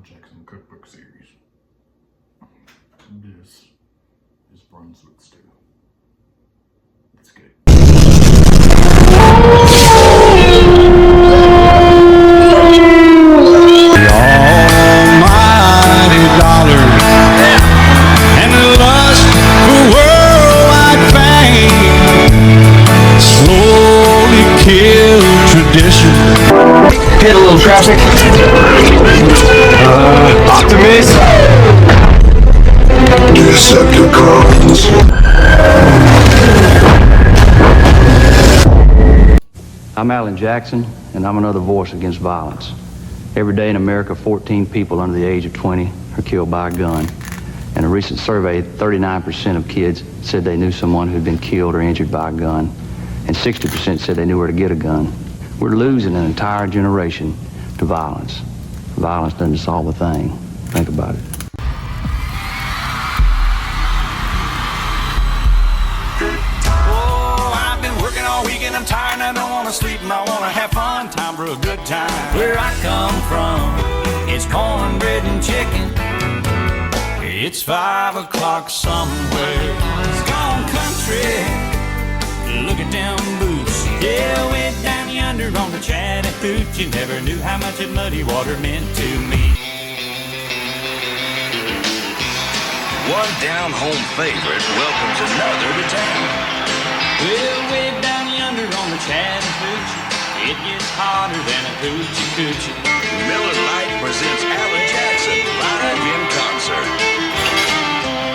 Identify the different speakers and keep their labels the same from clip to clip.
Speaker 1: Alan Jackson Cookbook series. This is Brunswick stew. Let's get it.
Speaker 2: The almighty dollar and the lust for worldwide fame slowly killed tradition.
Speaker 3: Hit a little traffic. Optimus.
Speaker 4: Decepticons.
Speaker 5: I'm Alan Jackson, and I'm another voice against violence. Every day in America, 14 people under the age of 20 are killed by a gun. In a recent survey, 39% of kids said they knew someone who'd been killed or injured by a gun, and 60% said they knew where to get a gun. We're losing an entire generation to violence. Violence doesn't solve a thing. Think about it.
Speaker 2: Oh, I've been working all weekend, I'm tired and I don't want to sleep and I want to have fun. Time for a good time. Where I come from, it's cornbread and chicken. It's 5 o'clock somewhere. It's gone country. Look at them boots. Yeah, way down yonder on the Chattahoochee. Never knew how much that muddy water meant to me.
Speaker 6: One down-home favorite welcomes another to town.
Speaker 2: Well, way down yonder on the Chattahoochee, it gets hotter than a hoochie coochie.
Speaker 6: Miller Lite presents Alan Jackson live in concert.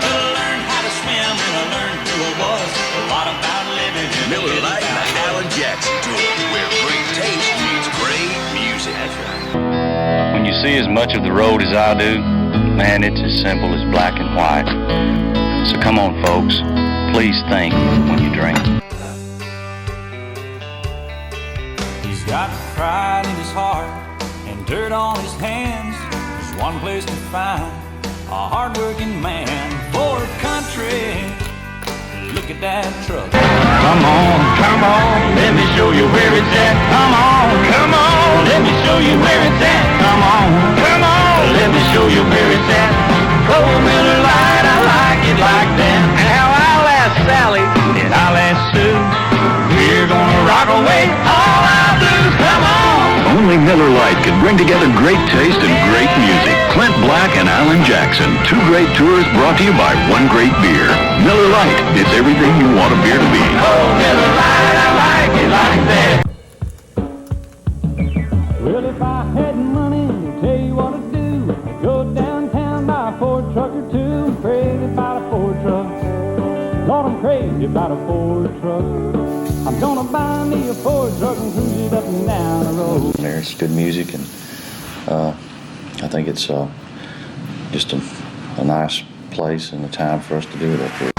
Speaker 2: I learned how to swim and I learned who I was. A lot about living in
Speaker 6: Miller Lite and the Alan Jackson Tour, where great taste meets great music.
Speaker 2: That's right.
Speaker 5: When you see as much of the road as I do, man, it's as simple as black and white. So come on, folks. Please think when you drink.
Speaker 2: He's got pride in his heart and dirt on his hands. There's one place to find a hard-working man for country. Look at that truck.
Speaker 5: Come on, let me show you where it's at. Come on, let me show you where it's at. Come on, let me show you where it's at. Cold Miller Lite, I like it like that. Now I'll ask Sally and I'll ask Sue. We're gonna rock away all our blues. Come on.
Speaker 4: Only Miller Lite can bring together great taste and great music. Clint Black and Alan Jackson. 2 great tours brought to you by 1 great beer. Miller Lite. It's everything you want a beer to be.
Speaker 5: Oh, Miller Lite, I like it like that.
Speaker 2: Well, if I had money, I'll tell you what I'd do. I'd go downtown, buy a Ford truck or two. I'm crazy about a Ford truck. Lord, I'm crazy about a Ford truck. I'm gonna buy me a Ford truck and cruise it up and down the road.
Speaker 7: There's good music, and I think it's just a nice place and a time for us to do it up here.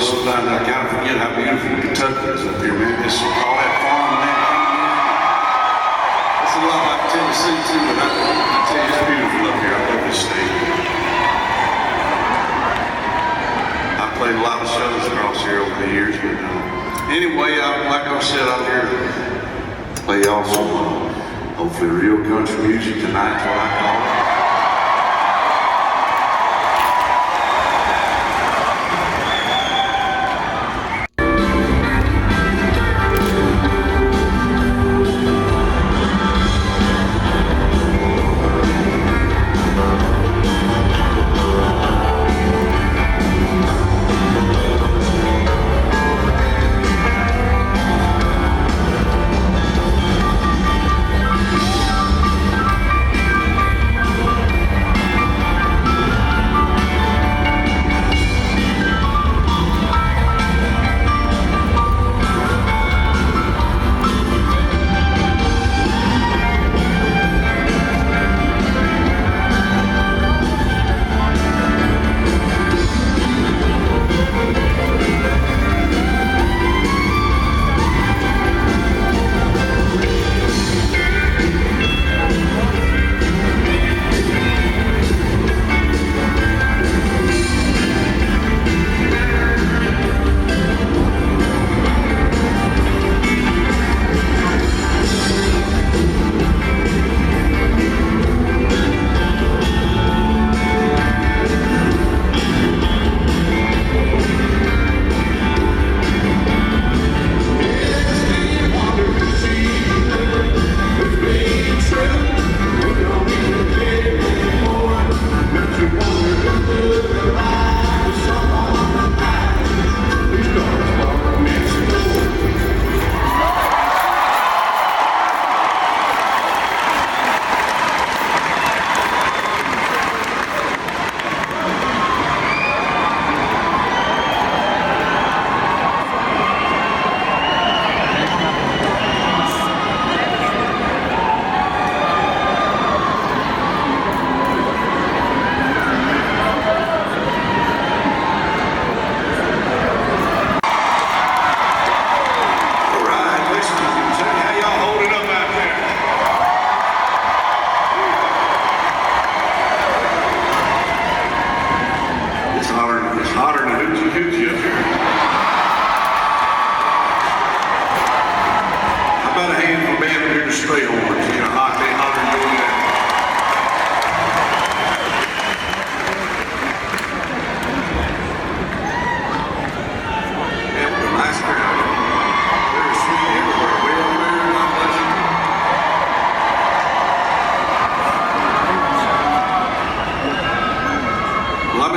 Speaker 8: sometimes I kind of forget how beautiful Kentucky is up here, man. It's all that farm and that. It's a lot like Tennessee too, but I tell you, it's beautiful up here. I love this state. I played a lot of shows across here over the years, but anyway, like I said, I'm here to play y'all some hopefully real country music tonight, is what I call it.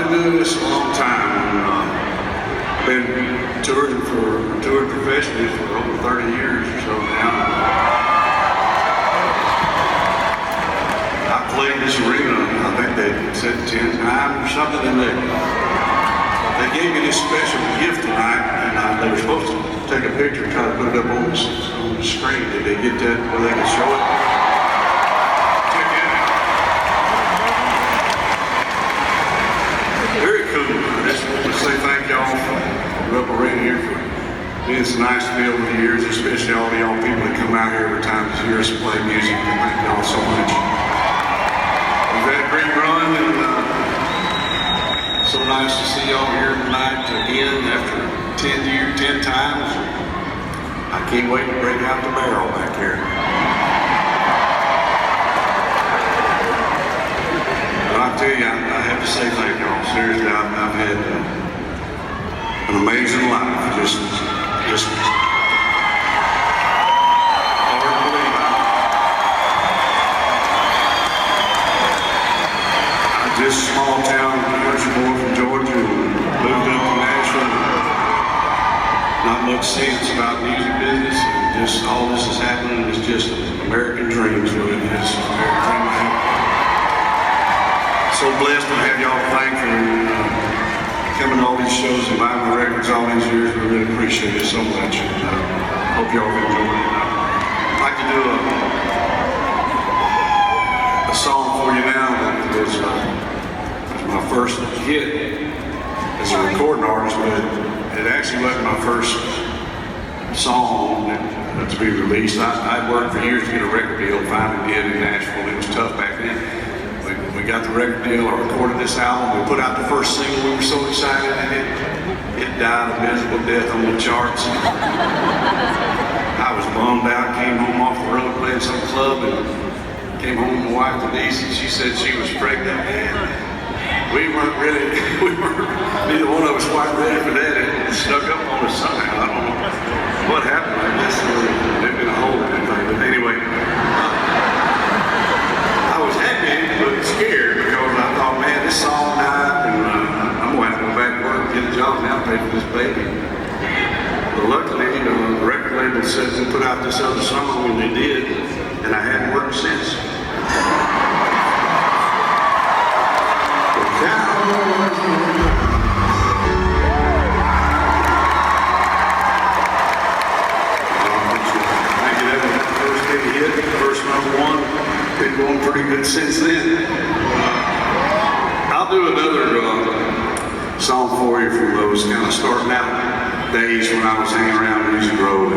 Speaker 8: Doing this a long time. I've been touring professionally for over 30 years or so now. I played this arena, I think they said 10 times or something, and they gave me this special gift tonight, and they were supposed to take a picture and try to put it up on the screen. Did they get that where they could show it? Very cool. I just want to say thank y'all for up arena here for being so nice to me over the years, especially all of y'all people that come out here every time to hear us play music. And thank y'all so much. We've had a great run, and so nice to see y'all here tonight again after 10 times. I can't wait to break out the barrel back here. I tell you, I have to say thank y'all. Seriously, I've had an amazing life. Just hard to believe. I'm just a small town country boy from Georgia and moved up to Nashville. Not much sense about music business. And just all this is happening is just American dreams, really. It's American dream I have. So blessed to have y'all thank for coming to all these shows and buying the records all these years. We really appreciate it so much. Hope y'all have enjoyed it. I'd like to do a song for you now that was my first hit as a recording artist, but it actually wasn't my first song to be released. I'd worked for years to get a record deal, finally did in Nashville. It was tough back then. We got the record deal, I recorded this album, we put out the first single, we were so excited, and it died a miserable death on the charts. I was bummed out, came home off the road playing some club, and came home with my wife Denise, and she said she was pregnant, and we weren't neither one of us quite ready for that. It snuck up on us somehow. I don't know what happened. I guess they've been a hole in anything. But anyway, I was happy but scared because I thought, man, this song died, and I'm going to have to go back to work and get a job now, pay for this baby. But luckily, the record label said we put out this other song, and they did, and I hadn't worked since. First number one, been going pretty good since then. I'll do another song for you from those kind of starting out days when I was hanging around Music Road.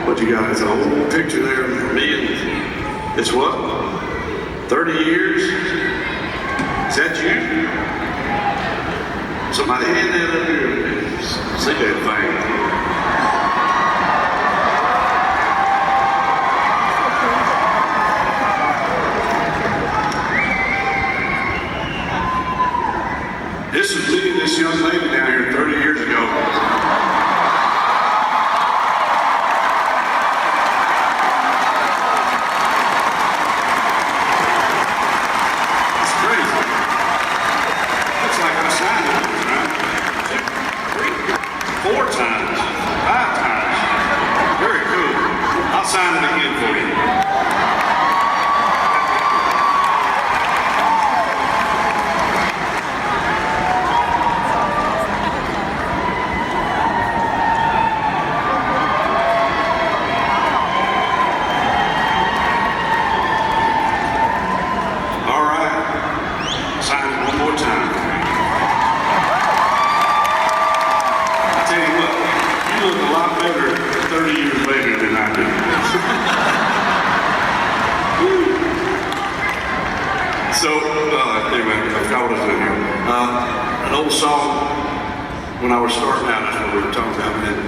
Speaker 8: What you got is a whole picture there of me and it's what? 30 years? Is that you? Somebody hand that up here. See that thing. This is me and this young lady down here 30 years ago. It's crazy. Looks like I signed it, right? 2, 3, 4 times, 5 times. Very cool. I'll sign it again for you. So, anyway, I forgot what I was doing here. An old song, when I was starting out, that's what we were talking about, and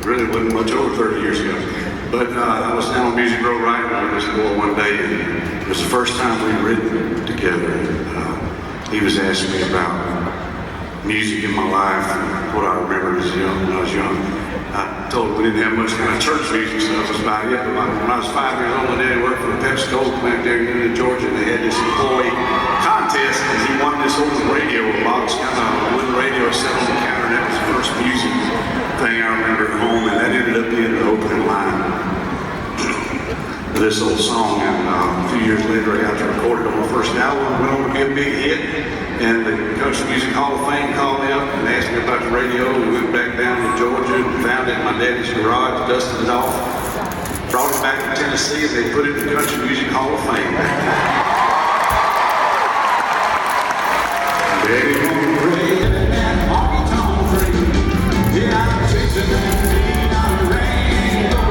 Speaker 8: it really wasn't much over 30 years ago. But I was down on Music Road writing with this boy one day, and it was the first time we'd written together. He was asking me about music in my life, and what I remember when I was young. I told him we didn't have much kind of church music stuff, that's about it. But when I was 5 years old, my dad worked for the Pepsi Cola plant there in Georgia, and they had this employee contest, and he won this old radio box, kind of wooden radio set on the counter, and that was the first music thing I remember at home, and that ended up being the opening line of this old song. And a few years later, I got to record it on my first album, it went on to be a big hit. And the Country Music Hall of Fame called me up and asked me about the radio. We went back down to Georgia and found it in my daddy's garage, dusted it off, brought it back to Tennessee, and they put it in the Country Music Hall of Fame. Daddy, yeah, I'm chasing that rain on the rainbow.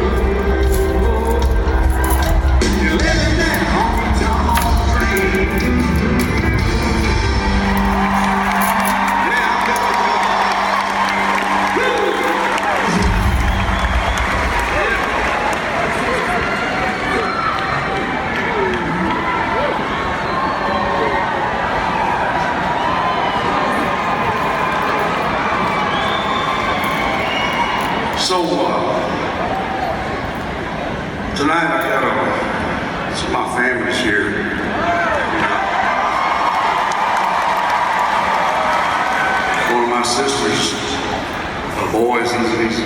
Speaker 8: You're living that honky-tonk dream. So, tonight I got some of my family's here. One of my sisters, boys, he's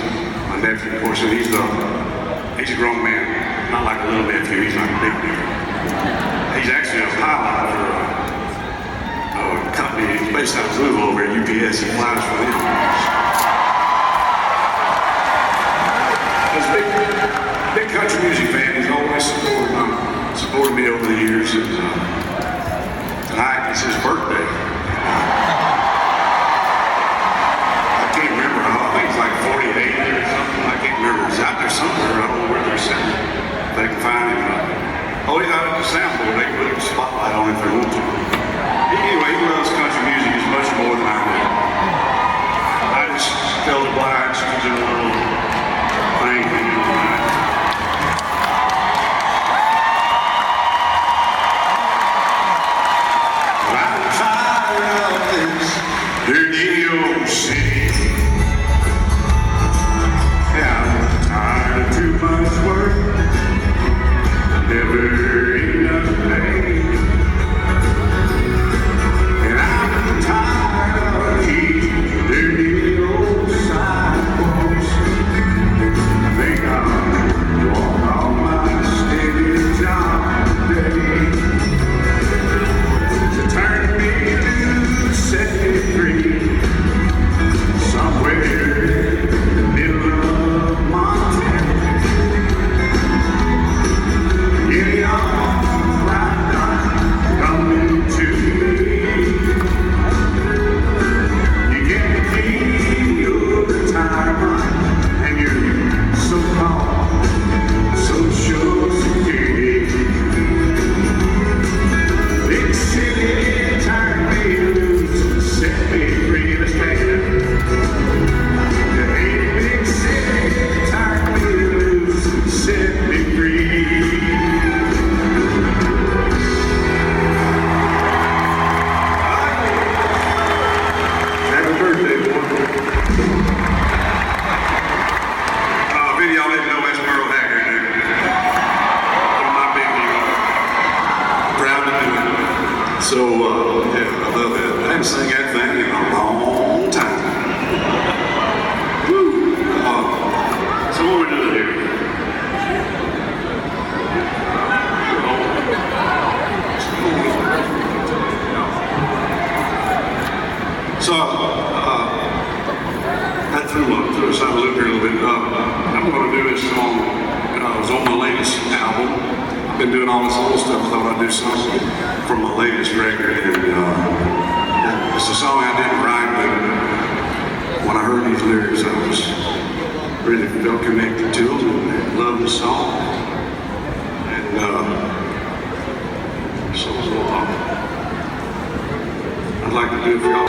Speaker 8: my nephew, of course, and he's a grown man, not like a little nephew, he's like a big nephew. He's actually a pilot for a company based out of Louisville over at UPS. He flies for them. Big country music fan. He's always supported me over the years. And tonight is his birthday. sing that thing in a long time. Woo! So what we doing here? So, I threw a side loop here a little bit. I'm going to do this song. It was on my latest album. I've been doing all this old stuff. I thought I'd do something from my latest record. And it's a song I didn't write, but when I heard these lyrics, I was really felt connected to them and loved the song. And so I'd like to do it for y'all.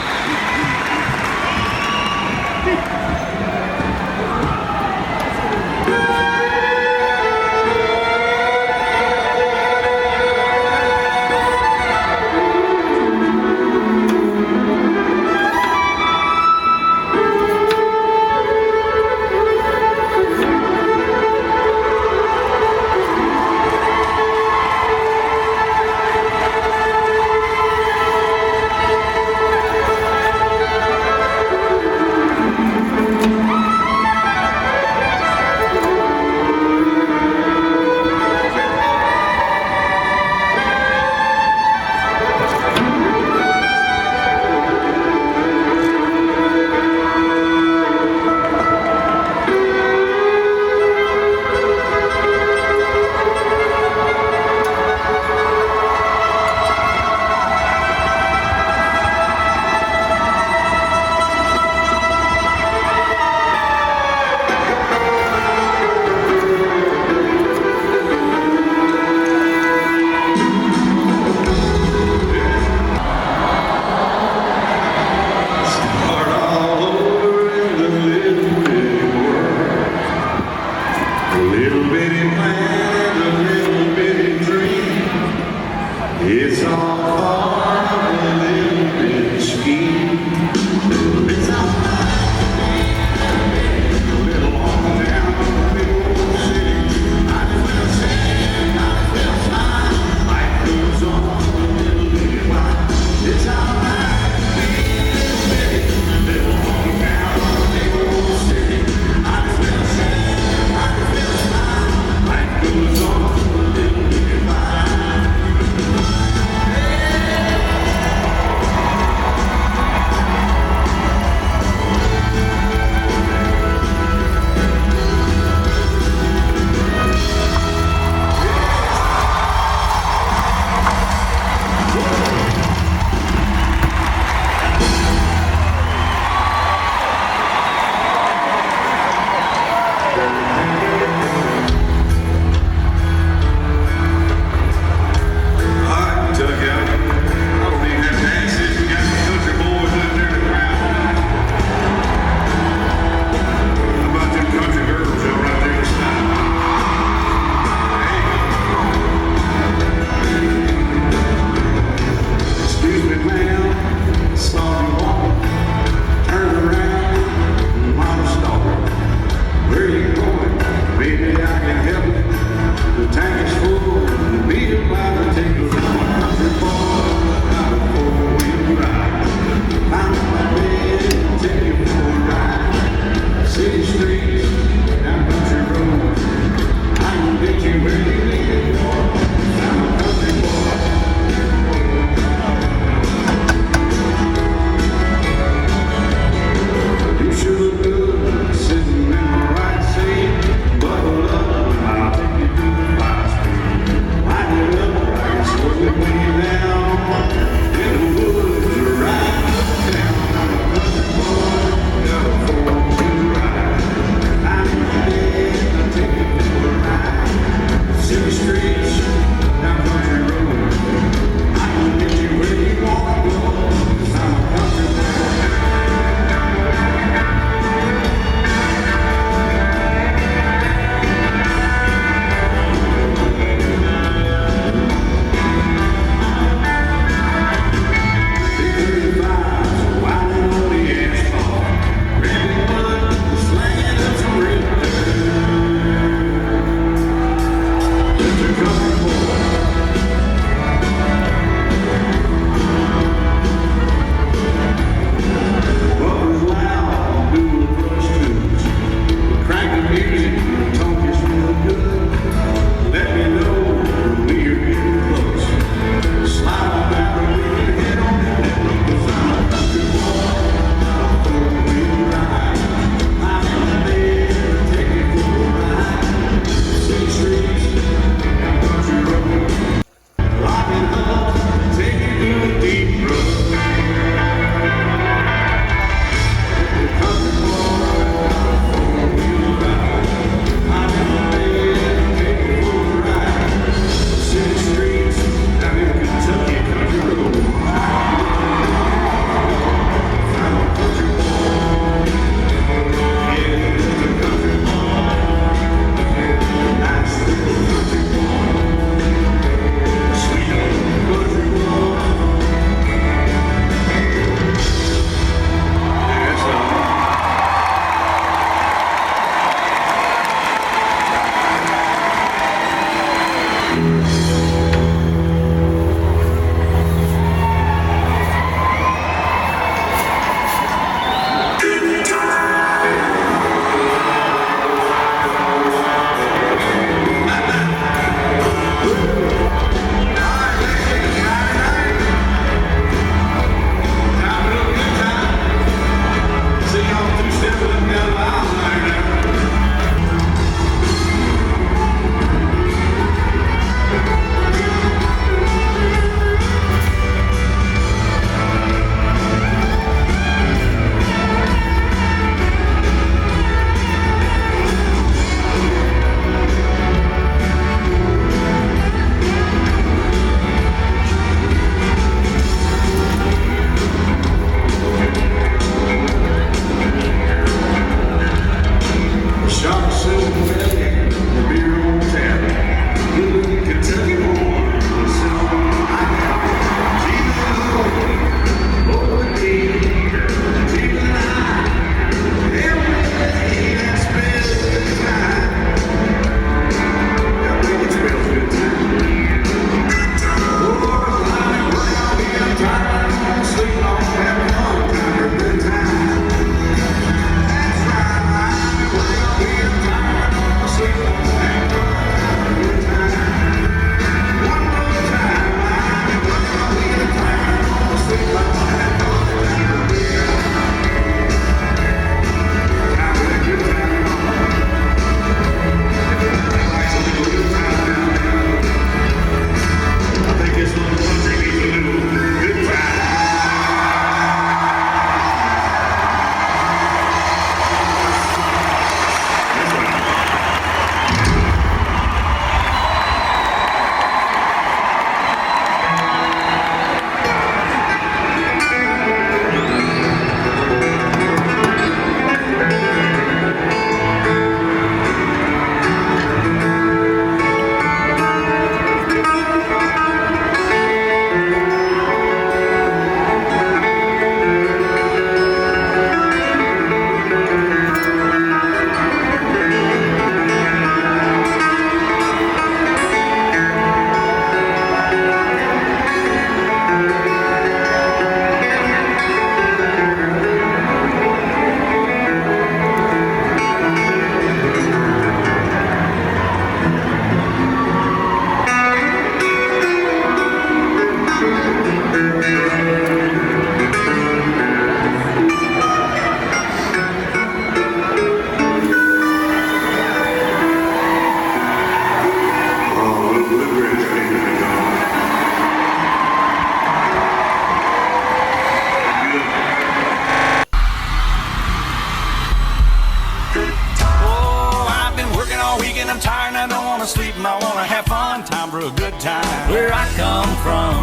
Speaker 2: sleep and I wanna have fun. Time for a good time. Where I come from,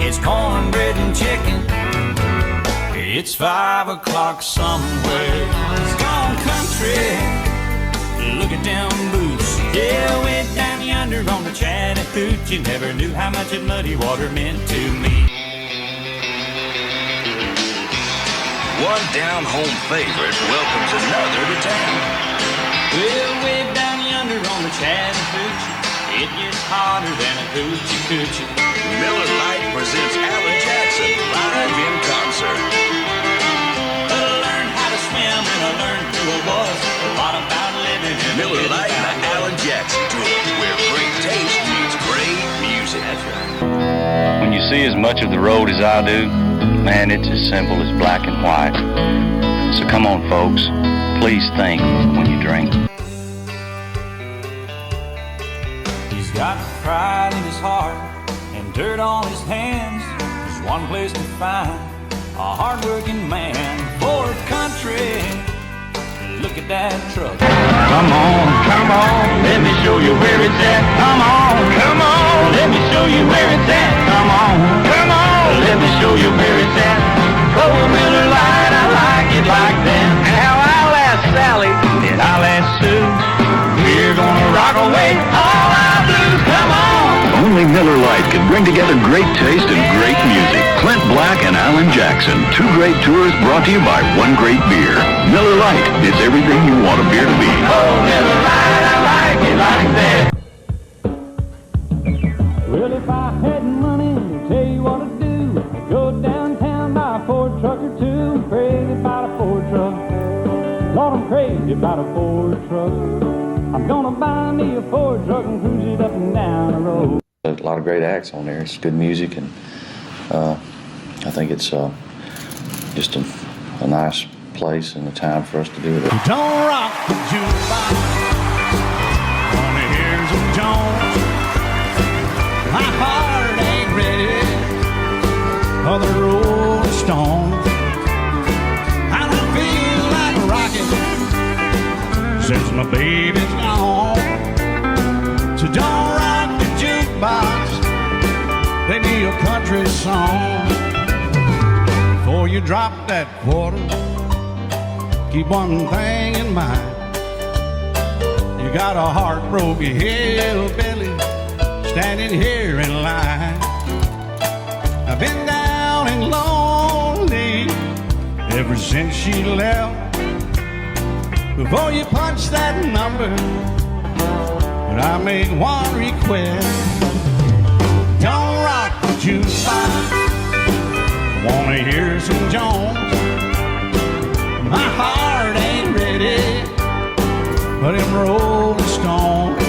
Speaker 2: it's cornbread and chicken. It's 5 o'clock somewhere. It's gone country. Look at them boots. Yeah, way down yonder on the Chattahoochee. Never knew how much of muddy water meant to me.
Speaker 6: One down-home favorite welcomes another to town.
Speaker 2: Well, way down yonder on the Chattahoochee, it gets hotter than a hoochie coochie.
Speaker 6: Miller Lite presents Alan Jackson live in concert.
Speaker 2: But I learned how to swim and I learned who I was. A lot about living in
Speaker 6: Miller Lite and the Alan Jackson Tour, where great taste meets great music.
Speaker 2: That's right.
Speaker 5: When you see as much of the road as I do, man, it's as simple as black and white. So come on, folks. Please think when you drink.
Speaker 2: He's got pride in his heart and dirt on his hands. There's one place to find a hard-working man. Ford country, look at that truck.
Speaker 5: Come on, let me show you where it's at. Come on, let me show you where it's at. Come on, let me show you where it's at. Oh, Miller Lite, I like it like that. Now I'll ask Sally, and I'll ask Sue. We're gonna rock away all our blues. Come on.
Speaker 4: Only Miller Lite can bring together great taste and great music. Clint Black and Alan Jackson, two great tours brought to you by one great beer. Miller Lite is everything you want a beer to be.
Speaker 5: Oh, Miller Lite, I like it like that.
Speaker 2: Well, if I had money, I'd tell you what to do. I'd go downtown, buy a Ford truck or two. I'm crazy about a Ford truck. Lord, I'm crazy about a Ford truck. I'm gonna buy me a Ford truck and cruise it up and down the road.
Speaker 7: A lot of great acts on there. It's good music, and I think it's just a nice place and a time for us to do it.
Speaker 2: Don't rock the jukebox. Wanna hear some Jones. My heart ain't ready for the Rolling Stones. I don't feel like rocking since my baby's gone. So don't rock the jukebox. Play me a country song. Before you drop that quarter, keep one thing in mind. You got a heartbroken hillbilly standing here in line. I've been down and lonely ever since she left. Before you punch that number, but I make one request. Don't rock the jukebox. I wanna hear some Jones. My heart ain't ready for them Rolling Stones.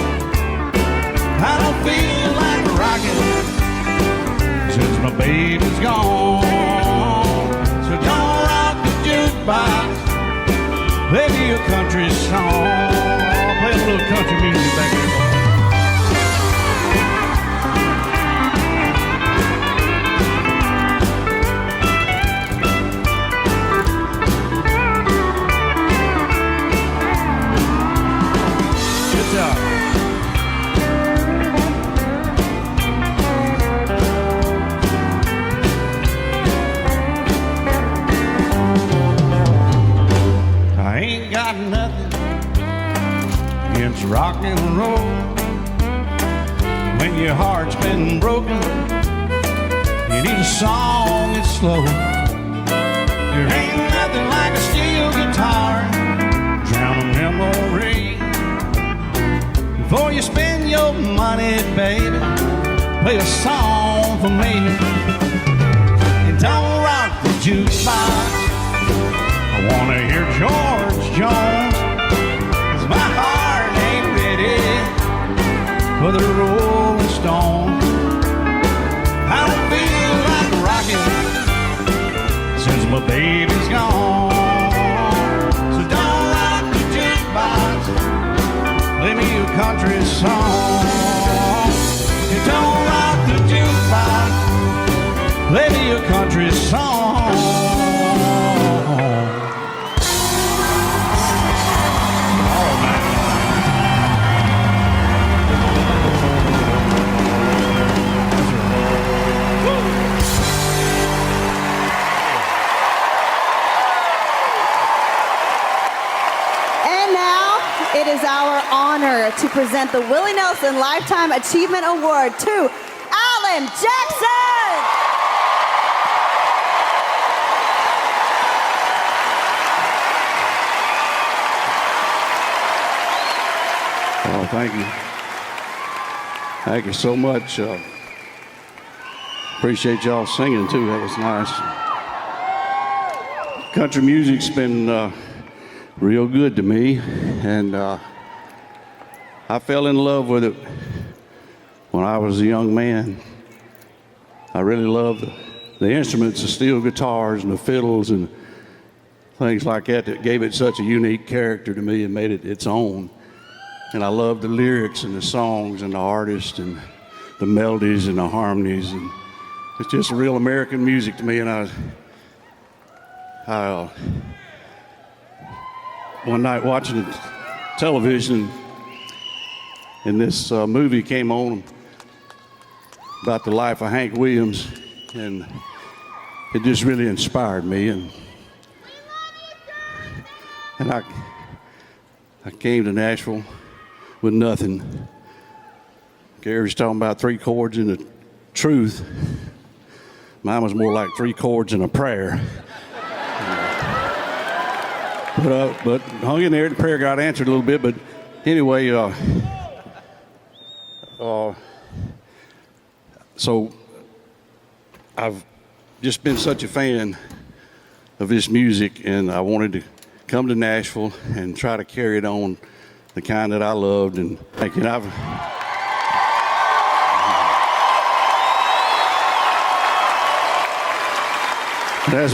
Speaker 2: I don't feel like rocking since my baby's gone. So don't rock the jukebox. Play me a country song. Play a little country music back there. Good job. I ain't got nothing against rock and roll. When your heart's been broken, you need a song that's slow. There ain't nothing like a steel guitar, drown a memory. Before you spend your money, baby, play a song for me. And don't rock the jukebox. I wanna hear George Jones, 'cause my heart ain't ready for the Rolling Stones. I don't feel like rocking since my baby's gone. So don't rock the jukebox, play me a country song. You don't rock the jukebox, play me a country song.
Speaker 9: it is our honor to present the Willie Nelson Lifetime Achievement Award to Alan Jackson.
Speaker 10: Oh, thank you. Thank you so much. Appreciate y'all singing too. That was nice. Country music's been real good to me, and I fell in love with it when I was a young man. I really loved the instruments, the steel guitars and the fiddles and things like that that gave it such a unique character to me and made it its own. And I loved the lyrics and the songs and the artists and the melodies and the harmonies. And it's just real American music to me. And I one night watching television, and this movie came on about the life of Hank Williams, and it just really inspired me. And I came to Nashville with nothing. Gary's talking about 3 chords and the truth. Mine was more like 3 chords and a prayer. But hung in there. The prayer got answered a little bit. But anyway, so I've just been such a fan of this music, and I wanted to come to Nashville and try to carry it on, the kind that I loved. And thinking as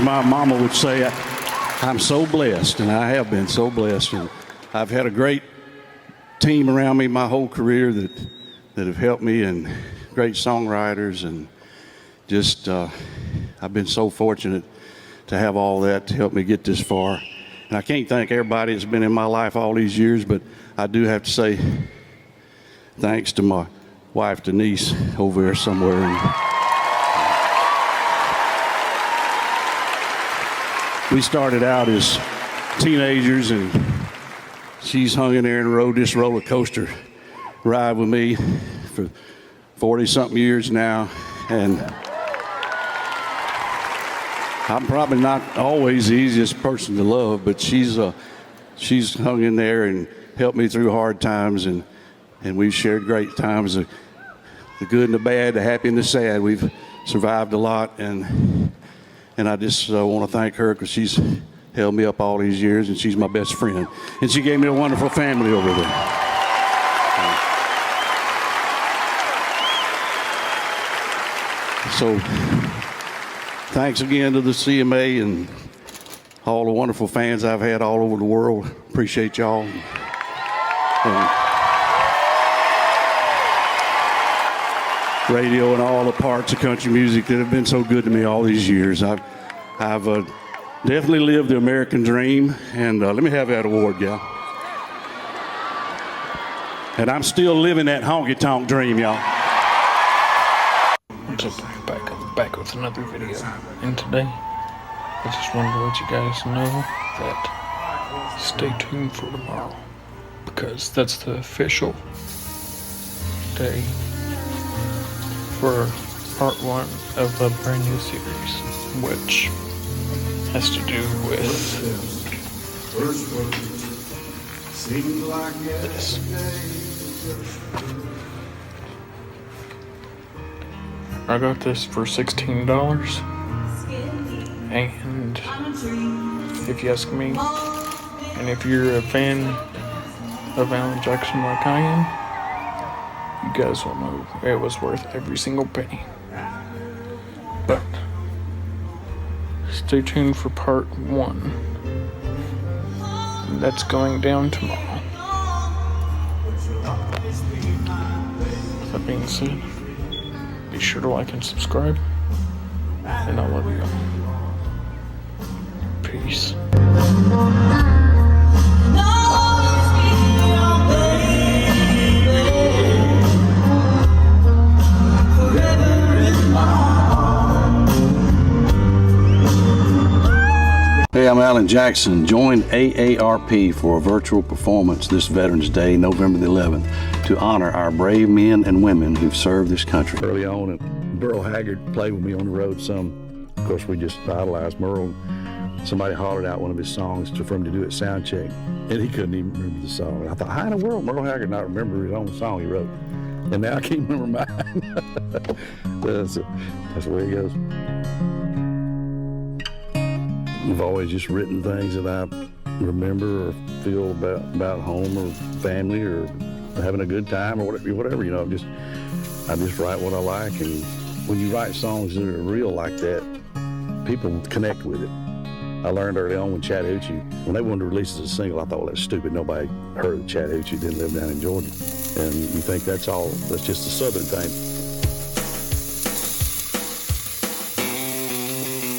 Speaker 10: my mama would say, I'm so blessed, and I have been so blessed. And I've had a great team around me my whole career that have helped me, and great songwriters, and just I've been so fortunate to have all that to help me get this far. And I can't thank everybody that's been in my life all these years, but I do have to say thanks to my wife Denise over there somewhere. And we started out as teenagers, and she's hung in there and rode this roller coaster ride with me for 40-something years now. And I'm probably not always the easiest person to love, but she's hung in there and helped me through hard times, and we've shared great times, the good and the bad, the happy and the sad. We've survived a lot, and I just want to thank her because she's held me up all these years, and she's my best friend. And she gave me a wonderful family over there. So thanks again to the CMA and all the wonderful fans I've had all over the world. Appreciate y'all. And radio and all the parts of country music that have been so good to me all these years. I've definitely lived the American dream, and let me have that award, gal. And I'm still living that honky-tonk dream, y'all.
Speaker 11: What's up, back with another video, and today I just wanted to let you guys know that stay tuned for tomorrow, because that's the official day for part 1 of a brand new series, which has to do with this. I got this for $16, and if you ask me, and if you're a fan of Alan Jackson like I am, you guys will know it was worth every single penny. But stay tuned for part 1. That's going down tomorrow. That being said, be sure to like and subscribe, and I love you all. Peace.
Speaker 10: Hey, I'm Alan Alan Jackson joined AARP for a virtual performance this Veterans Day, November the 11th, to honor our brave men and women who've served this country. Early on, and Burl Haggard played with me on the road some. Of course, we just idolized Merle. Somebody hollered out one of his songs for him to do at sound check, and he couldn't even remember the song. And I thought, how in the world Merle Haggard not remember his own song he wrote? And now I can't remember mine. That's the way it goes. I've always just written things that I remember or feel about home or family or having a good time or whatever. You know, I just write what I like, and when you write songs that are real like that, people connect with it. I learned early on with Chattahoochee, when they wanted to release it as a single, I thought, well, that's stupid. Nobody heard of Chattahoochee, didn't live down in Georgia. And you think that's just a southern thing.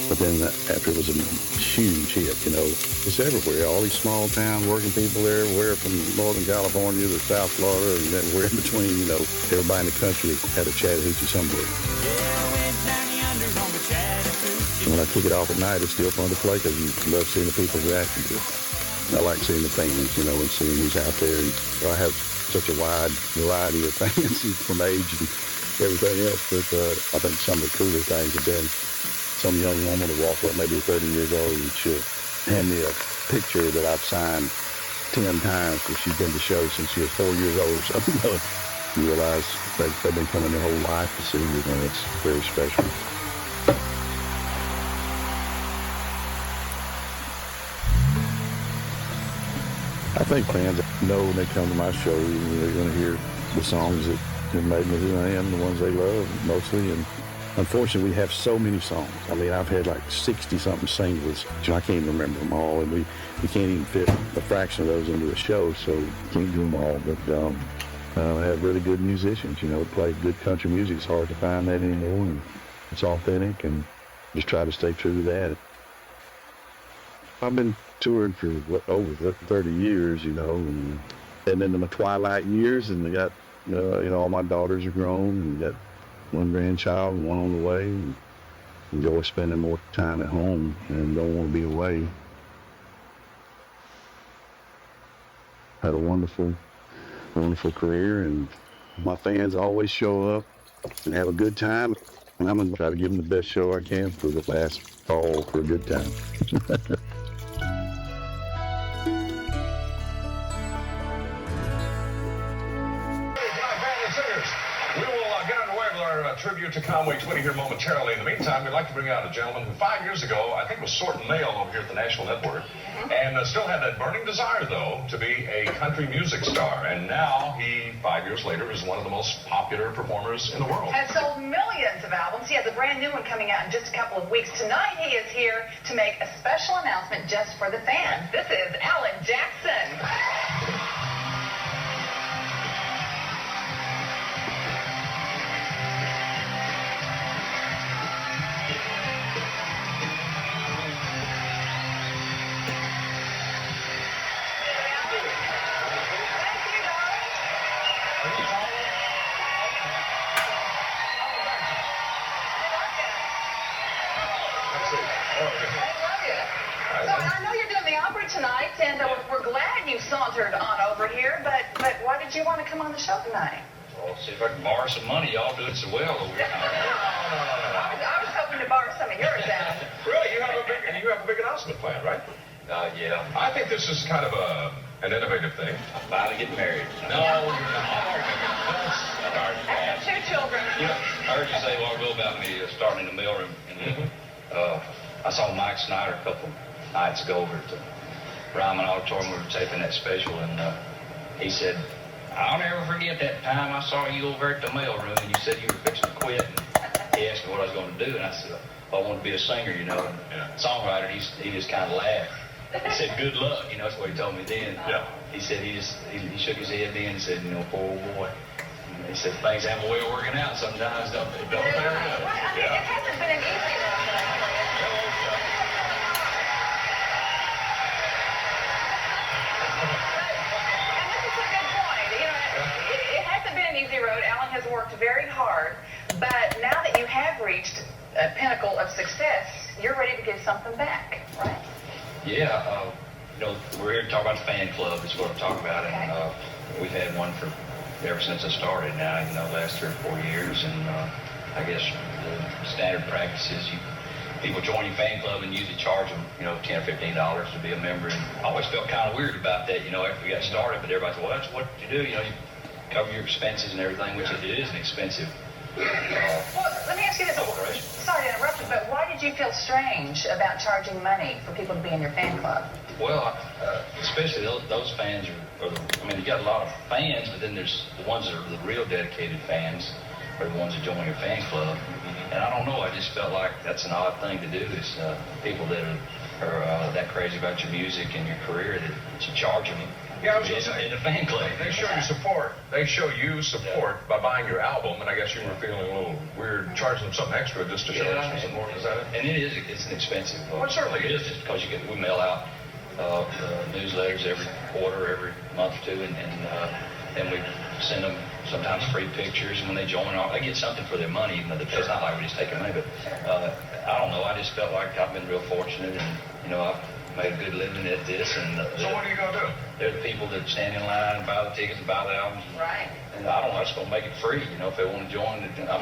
Speaker 10: But then after it was a huge hit, you know, it's everywhere. All these small town working people there, everywhere from Northern California to South Florida and everywhere in between, you know, everybody in the country had a Chattahoochee somewhere. And when I kick it off at night, it's still fun to play because you love seeing the people's reaction to it. I like seeing the fans, you know, and seeing who's out there. And I have such a wide variety of fans from age and everything else, but I think some of the cooler things have been some young woman to walk up, maybe 30 years old, and she'll hand me a picture that I've signed 10 times because she's been to shows since she was 4 years old or something. You realize they've been coming their whole life to see you, and it's very special. I think fans know when they come to my show, they're going to hear the songs that have made me who I am, the ones they love mostly. And unfortunately, we have so many songs. I mean, I've had like 60-something singles. I can't even remember them all, and we can't even fit a fraction of those into a show, so can't do them all. But I have really good musicians, you know, play good country music. It's hard to find that anymore, and it's authentic, and just try to stay true to that. I've been touring for over 30 years, you know, and then in my twilight years, and I got, you know, all my daughters are grown, and got one grandchild and one on the way, and enjoy spending more time at home and don't want to be away. Had a wonderful career, and my fans always show up and have a good time, and I'm going to try to give them the best show I can for the last fall for a good time.
Speaker 12: Tribute to Conway Twitty here momentarily. In the meantime, we'd like to bring out a gentleman who 5 years ago, I think, was sorting mail over here at the National Network, and still had that burning desire, though, to be a country music star. And now he, 5 years later, is one of the most popular performers in the world.
Speaker 13: Has sold millions of albums. He has a brand new one coming out in just a couple of weeks. Tonight, he is here to make a special announcement just for the fans. This is Alan Jackson. Tonight, and we're glad you sauntered on over here, but why did you want to come on the show tonight?
Speaker 14: Well, see if I can borrow some money. Y'all doing so well over here.
Speaker 13: I was hoping to borrow some of yours, Alan.
Speaker 12: Really? You have a big announcement planned, right?
Speaker 14: Yeah.
Speaker 12: I think this is kind of an innovative thing.
Speaker 14: I'm finally getting married. No, you're not.
Speaker 13: I have 2 children.
Speaker 14: You know, I heard you say a while ago about me starting in the mailroom. And, I saw Mike Snyder a couple nights ago over at the Ryman Auditorium. We were taping that special, and he said, I'll never forget that time I saw you over at the mailroom, and you said you were fixing to quit. And he asked me what I was going to do, and I said, I want to be a singer, you know. And songwriter, he just kind of laughed. He said, good luck, you know, that's what he told me then.
Speaker 12: Yeah.
Speaker 14: He said he shook his head then and said, you know, poor old boy. And he said, things have a way of working out sometimes, don't they?
Speaker 13: Well, I mean, it hasn't been an easy road. Easy road. Alan has worked very hard, but now that you have reached a pinnacle of success, you're ready to give something back, right?
Speaker 14: Yeah, you know, we're here to talk about the fan club is what I'm talking about, and we've had one for ever since I started now, you know, the last 3 or 4 years, and I guess the standard practice is people join your fan club and usually charge them, you know, $10 or $15 to be a member, and I always felt kind of weird about that, you know, after we got started, but everybody said, well, that's what you do, you know, you cover your expenses and everything, which it is an expensive
Speaker 13: well, let me ask you this. Sorry to interrupt you, but why did you feel strange about charging money for people to be in your fan club?
Speaker 14: Well, especially those fans I mean, you got a lot of fans, but then there's the ones that are the real dedicated fans, are the ones that join your fan club. And I don't know, I just felt like that's an odd thing to do, is people that are that crazy about your music and your career that you charge them.
Speaker 12: Yeah, I was just saying,
Speaker 14: in the fan club.
Speaker 12: They show you support. They show you support by buying your album, and I guess you were feeling a little weird charging them something extra just to show them some support. Is that it?
Speaker 14: And it's an expensive.
Speaker 12: Well, certainly
Speaker 14: it is, just because we mail out newsletters every quarter, every month or two, and then we send them sometimes free pictures, and when they join, they get something for their money, even though it's not like we just take their money, but I don't know, I just felt like I've been real fortunate, and, you know, I've made a good living at this, and
Speaker 12: so what are you going to do?
Speaker 14: They're the people that stand in line and buy the tickets and buy the albums.
Speaker 13: Right.
Speaker 14: And I don't know, I'm just going to make it free, you know, if they want to join.
Speaker 13: Now,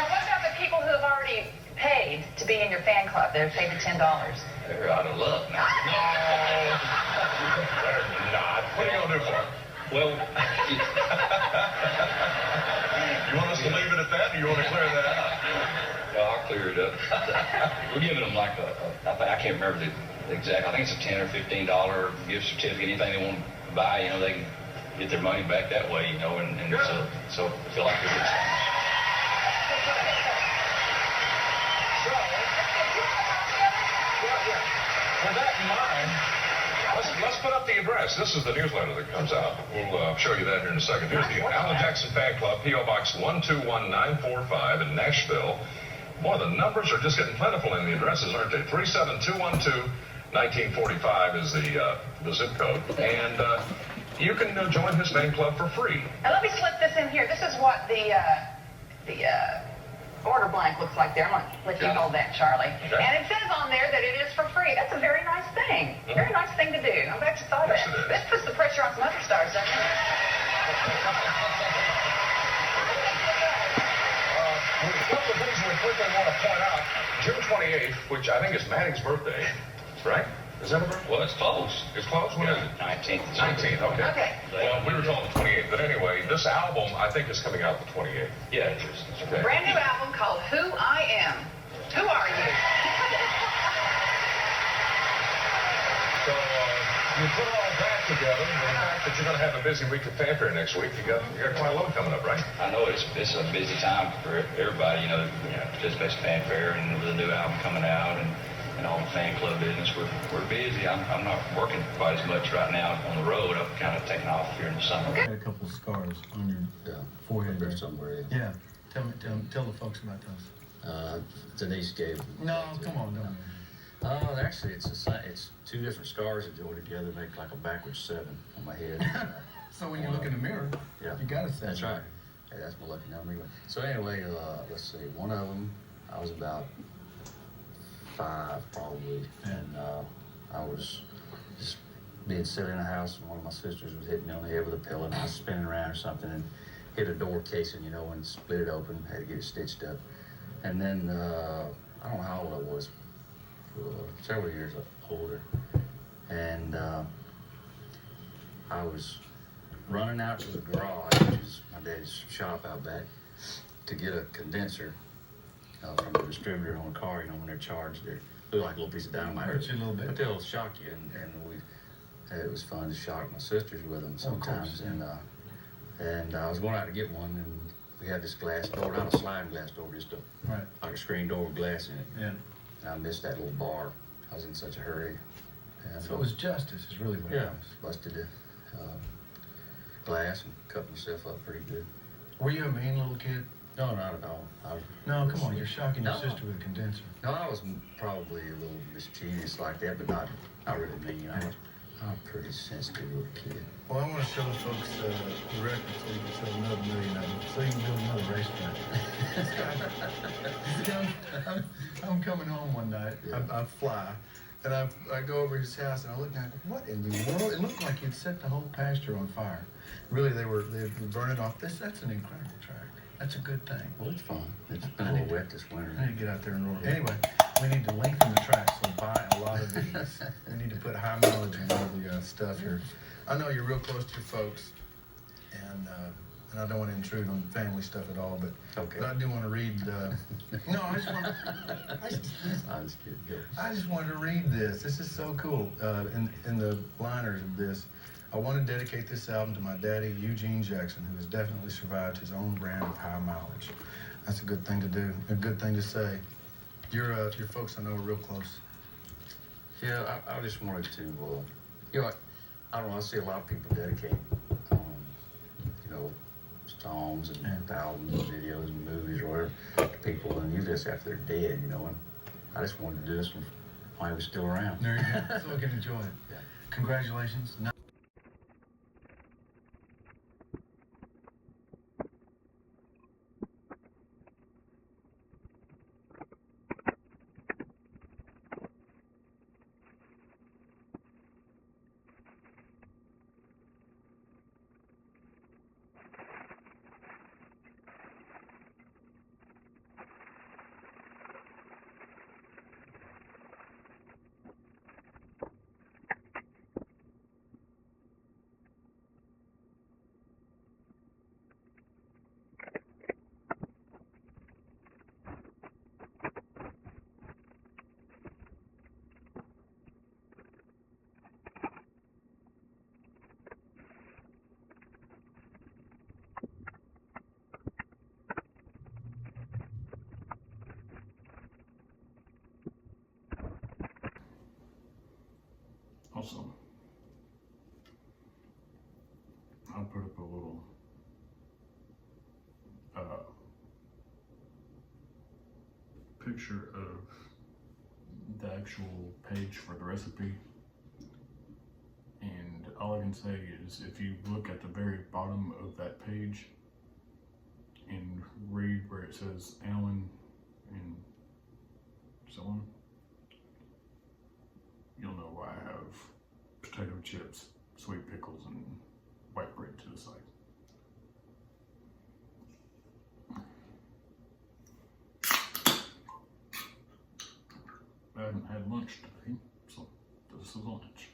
Speaker 13: what about the people who have already paid to be in your fan club? They've paid the $10.
Speaker 14: They're out of luck now.
Speaker 12: No, they're not. What are you going to do for them?
Speaker 14: Well,
Speaker 12: you want us to leave it at that, or you want to clear that out?
Speaker 14: Well, I'll clear it up. We're giving them like I can't remember the exact, I think it's a $10 or $15 gift certificate, anything they want to buy, you know, they can get their money back that way, you know, and so I feel like they're good.
Speaker 12: With that in mind, let's put up the address. This is the newsletter that comes out. We'll show you that here in a second. Here's the Alan Jackson Fan Club, P.O. Box 121945 in Nashville. Boy, the numbers are just getting plentiful in the addresses, aren't they? 37212 1945 is the zip code. And you can join his fan club for free.
Speaker 13: And let me slip this in here. This is what the order blank looks like there. I'm going to let you hold that, Charlie. Okay. And it says on there that it is for free. That's a very nice thing. Very nice thing to do. I'm glad you thought of that. This puts the pressure on some other stars, doesn't it?
Speaker 12: A couple of things we quickly want to point out. June 28th, which I think is Maddie's birthday, right? Is that a birthday?
Speaker 14: Well, it's close.
Speaker 12: It's close? When is it?
Speaker 14: 19th.
Speaker 12: 19th, okay. Well, we were told the 28th, but anyway, this album, I think, is coming out the 28th.
Speaker 14: Yeah, it is.
Speaker 12: Okay.
Speaker 13: Brand new album called Who I Am. Who are you?
Speaker 12: So, you put all that together, and the fact that you're going to have a busy week of fanfare next week, you got quite a load coming up, right?
Speaker 14: I know it's a busy time for everybody, you know, participates in fanfare and with a new album coming out and all the fan club business. We're busy. I'm not working quite as much right now on the road. I've kind of taken off here in the summer.
Speaker 1: You had a couple of scars on your forehead there
Speaker 7: somewhere.
Speaker 1: Yeah. Tell the folks about those.
Speaker 7: Denise gave.
Speaker 1: No, come on, don't.
Speaker 7: Actually, it's two different scars that go together, make like a backwards 7 on my head.
Speaker 1: So when you look in the mirror, you got a 7.
Speaker 7: That's right. Yeah, that's my lucky number. So anyway, let's see. One of them, I was about 5 probably, and I was just being silly in the house, and one of my sisters was hitting me on the head with a pillow, and I was spinning around or something and hit a door casing, you know, and split it open, had to get it stitched up. And then, I don't know how old I was, several years older, and I was running out to the garage, which is my daddy's shop out back, to get a condenser from the distributor on a car, you know, when they're charged, they look like a little piece of dynamite.
Speaker 1: Hurt you a little bit.
Speaker 7: But they'll shock you, and it was fun to shock my sisters with them sometimes.
Speaker 1: Of course,
Speaker 7: and I was going out to get one, and we had this glass door, not a sliding glass door, just like a screen door with glass in it.
Speaker 1: Yeah.
Speaker 7: And I missed that little bar. I was in such a hurry. And,
Speaker 1: so it was justice, is really what it was.
Speaker 7: Busted the glass and cut myself up pretty good.
Speaker 1: Were you a mean little kid?
Speaker 7: No, not at all.
Speaker 1: No, come on, you're shocking your sister with a condenser.
Speaker 7: No, I was probably a little mischievous like that, but not really mean. I'm pretty sensitive little kid.
Speaker 15: Well, I want to show folks the record so you can sell another million of them, so you can build another racetrack. I'm coming home one night. Yeah. I fly, and I go over his house, and I look and I go, what in the world? It looked like he'd set the whole pasture on fire. Really, they were burning off. That's an incredible track. That's a good thing.
Speaker 7: Well, it's fun. It's been a little wet this winter.
Speaker 15: I need to get out there and roll. Anyway, we need to lengthen the track, so buy a lot of these. We need to put high mileage in all the stuff here. I know you're real close to your folks, and I don't want to intrude on family stuff at all, but I do want to read. No, I just want. I just wanted to read this. This is so cool. In the liners of this, I want to dedicate this album to my daddy, Eugene Jackson, who has definitely survived his own brand of high mileage. That's a good thing to do, a good thing to say. Your folks, I know, are real close.
Speaker 7: Yeah, I just wanted to, you know, I don't know, I see a lot of people dedicate, you know, songs and albums and videos and movies or whatever to people, and you just after they're dead, you know, and I just wanted to do this while he was still around.
Speaker 15: There you go, so I can enjoy it. Yeah. Congratulations.
Speaker 1: Also, I'll put up a little picture of the actual page for the recipe, and all I can say is if you look at the very bottom of that page and read where it says Alan and so on, you'll know why I have potato chips, sweet pickles, and white bread to the side. I haven't had lunch today, so this is lunch.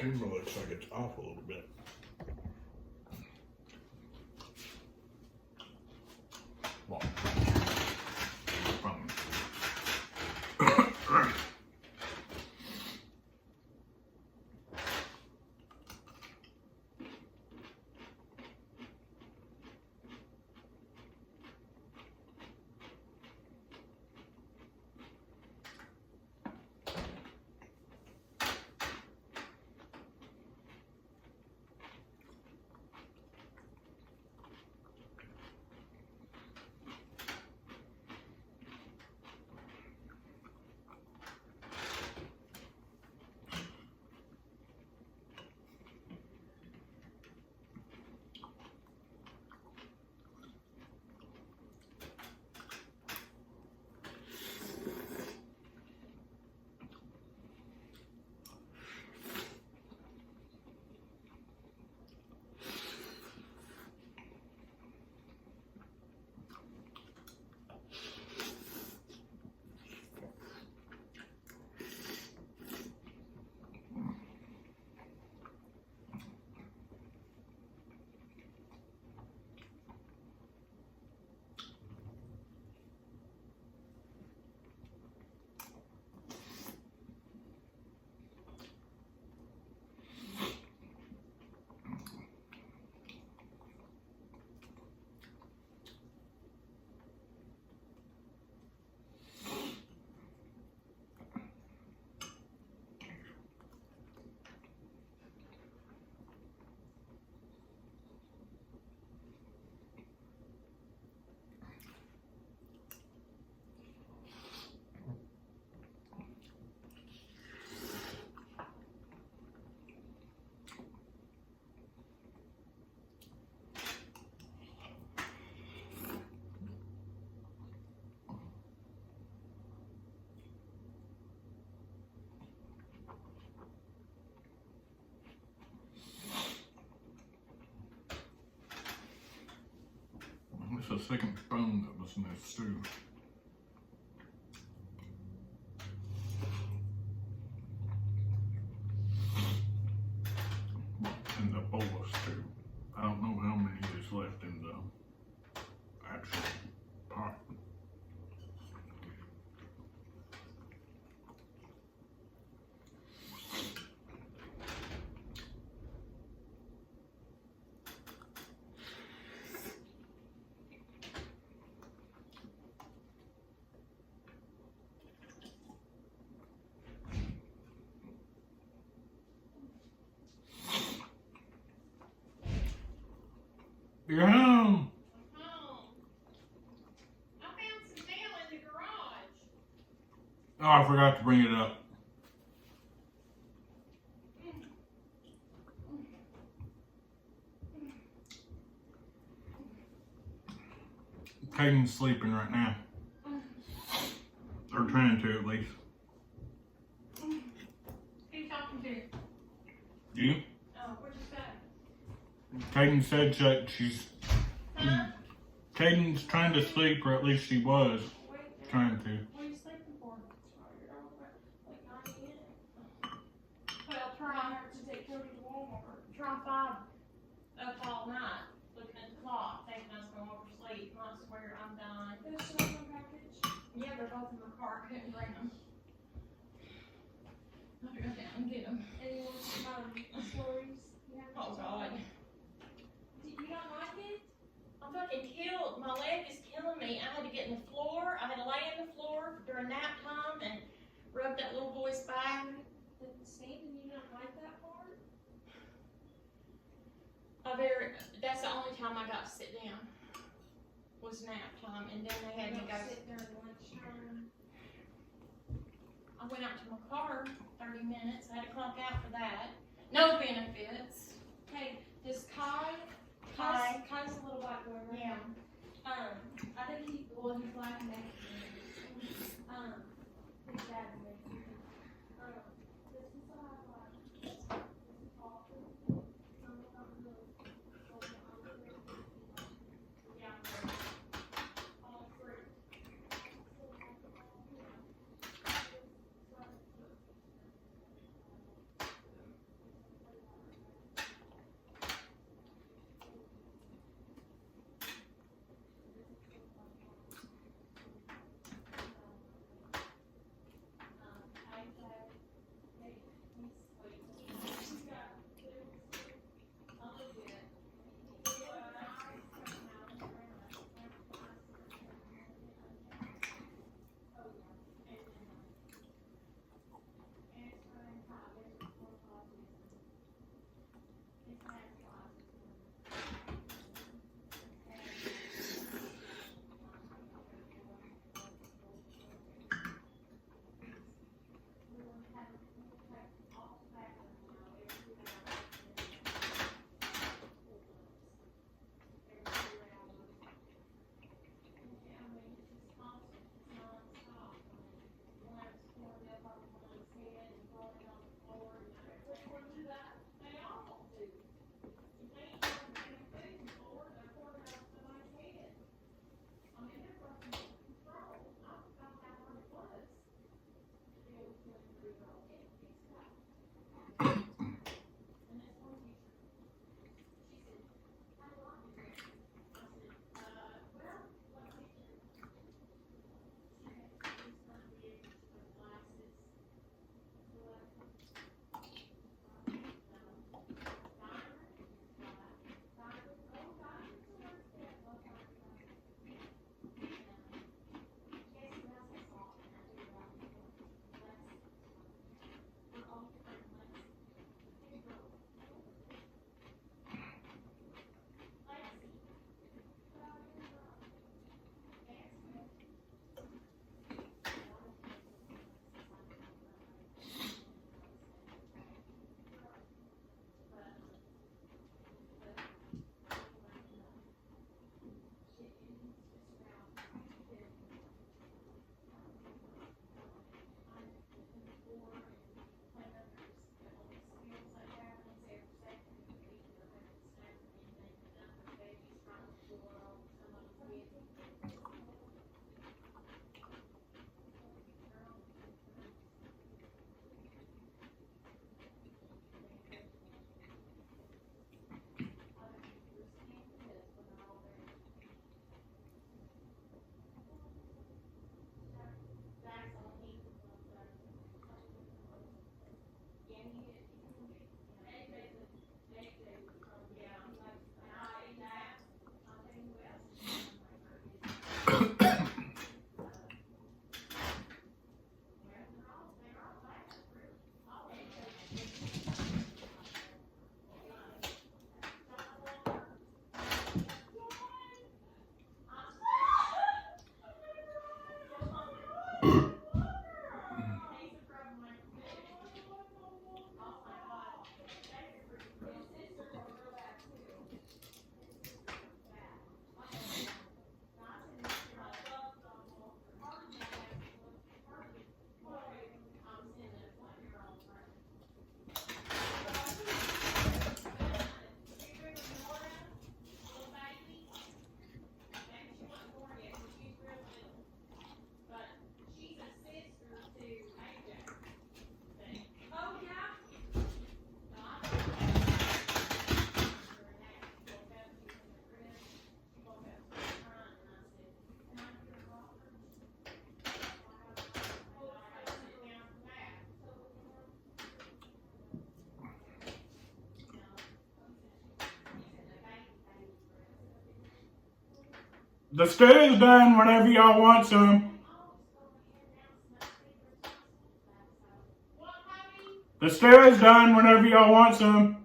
Speaker 1: camera looks like it's off a little bit. Well, it's the second bone that was in that stew. In the bowl of stew. I don't know how many is left in the actual pot. You're home.
Speaker 16: I found some mail in the garage.
Speaker 1: Oh, I forgot to bring it up. Caden's sleeping right now. Or trying to, at least.
Speaker 16: Who you talking to?
Speaker 1: You?
Speaker 16: Oh, what'd you say?
Speaker 1: Caden said that she's... Caden's trying to sleep, or at least she was trying to.
Speaker 16: What are you sleeping for? Like 9 a.m. Well, try to take Cody to Walmart. Try 5 up all night, looking at the clock, thinking I was going to oversleep. I swear I'm dying. There's still some package? Yeah, they're both in my car. I couldn't bring them. I'll go down and get them. Any more stories? Oh, God. Do you not like it? I'm fucking killed. My leg is killing me. I had to get in the floor. I had to lay in the floor during nap time and rub that little boy's back. Steve, did you not like that part? That's the only time I got to sit down. Was nap time, and then they had me go sit during lunchtime. I went out to my car 30 minutes. I had to clock out for that. No benefits. Hey, does Kai's a little white boy, right? Yeah. I think he's black and Mexican. His dad is Mexican. Does he still have
Speaker 1: The stew is done whenever y'all want some. The stew is done whenever y'all want some.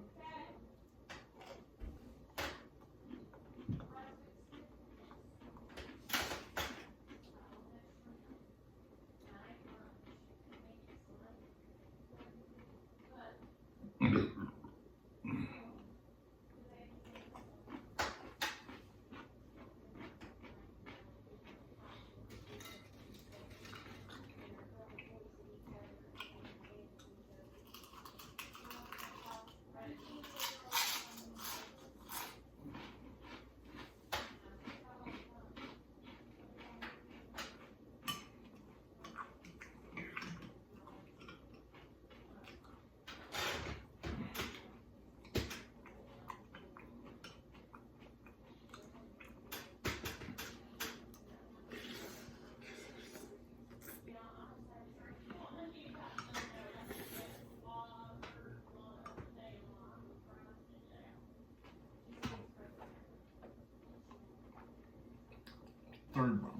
Speaker 1: Third one.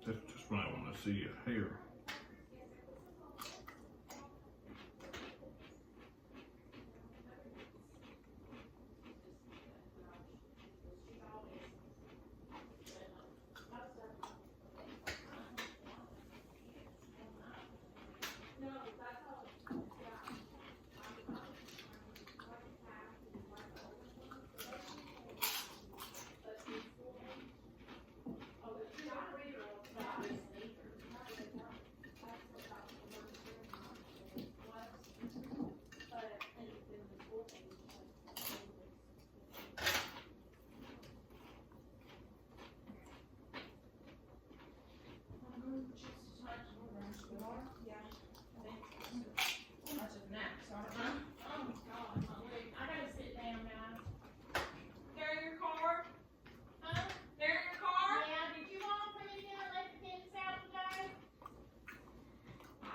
Speaker 1: That's just what I want to see a hair.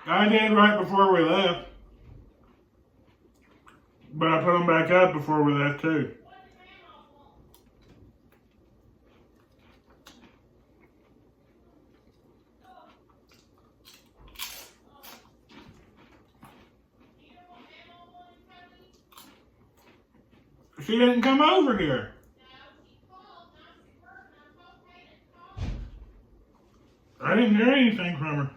Speaker 1: I did right before we left. But I put them back up before we left too. She didn't come over here. I didn't hear anything from her.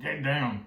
Speaker 1: Get down.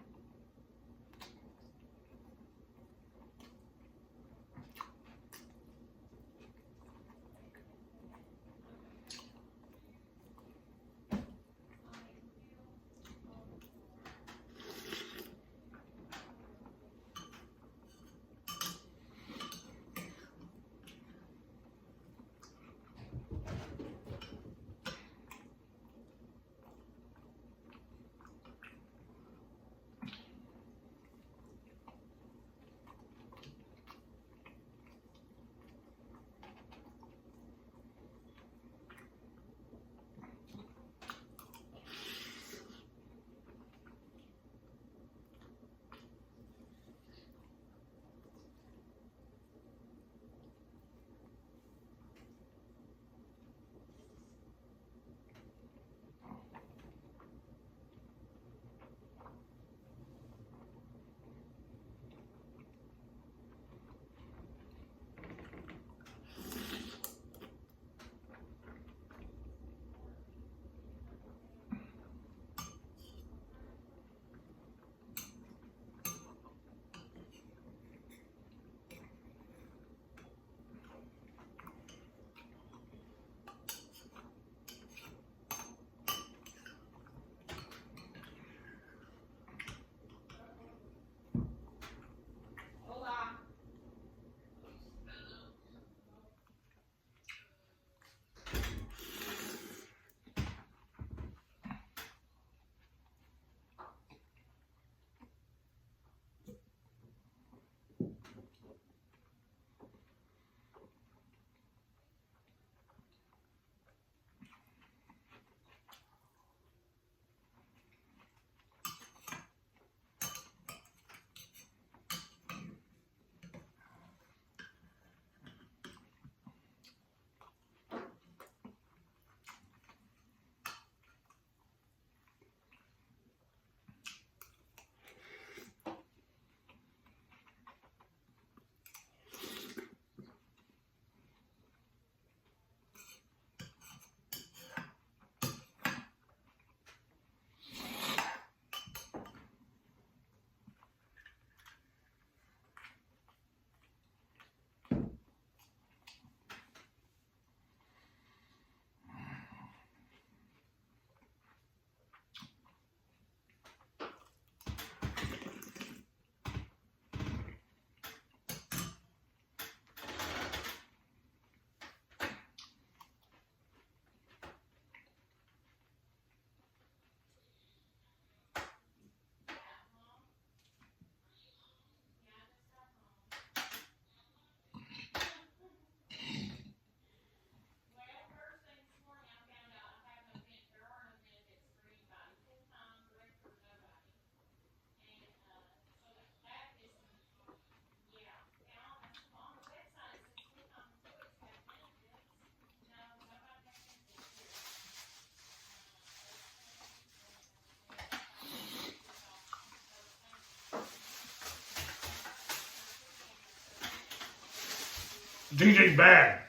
Speaker 1: DJ bad.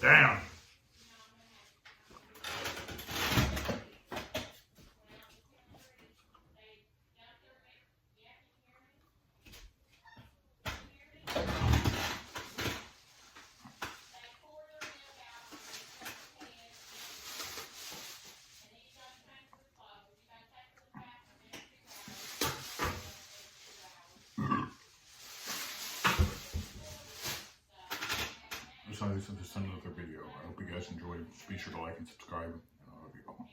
Speaker 1: Down. This is just another video. I hope you guys enjoyed. Be sure to like and subscribe. And I love you all.